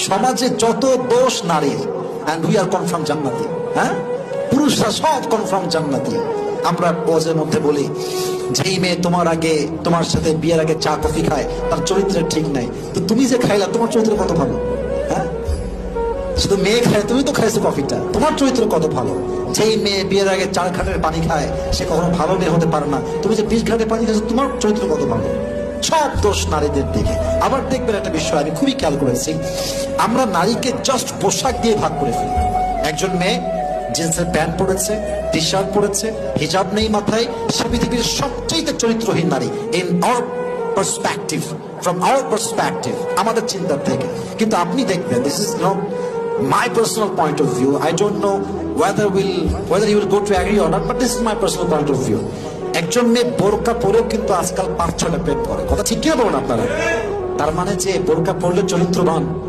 সমাজে যত দোষ নারীর, এন্ড উই আর কনফার্ম জান্নাতি। হ্যাঁ, পুরুষরা সব কনফার্ম জান্নাতি। আমরা ওয়াজের মধ্যে বলি, যেই মেয়ে তোমার আগে, তোমার সাথে বিয়ের আগে চা কফি খায়, তার চরিত্র ঠিক নাই। তো তুমি যে খাইলা, তোমার চরিত্র কত ভালো। হ্যাঁ, শুধু মেয়ে খায়, তুমি তো খাইছো কফিটা, তোমার চরিত্র কত ভালো। যেই মেয়ে বিয়ের আগে 4 ঘাটের পানি খায়, সে কখনো ভালো মেয়ে হতে পারে না। তুমি যে 20 ঘাটের পানি খাইছো, তোমার চরিত্র কত ভালো। সব দোষ নারীদের দিকে। আবার দেখবেন একটা বিষয় আমি খুবই খেয়াল করেছি, আমরা নারীকে জাস্ট পোশাক দিয়ে ভাগ করে ফেলি। একজন মেয়ে জিন্সের প্যান্ট পরেছে, টি শার্ট পরেছে, হিজাব নেই মাথায়, সে পৃথিবীর সবচেয়ে চরিত্রহীন নারী in our perspective, from our perspective, আমাদের চিন্তা থেকে। কিন্তু আপনি দেখবেন, this is not my personal point of view. I don't know whether you will go to agree or not, but this is my personal point of view. একজন মেয়ে বোরকা পরেও কিন্তু আজকাল 5-6টা প্রেম করে। কথা ঠিক কিনা বলুন আপনারা? তার মানে যে বোরকা পরলে চরিত্রবান,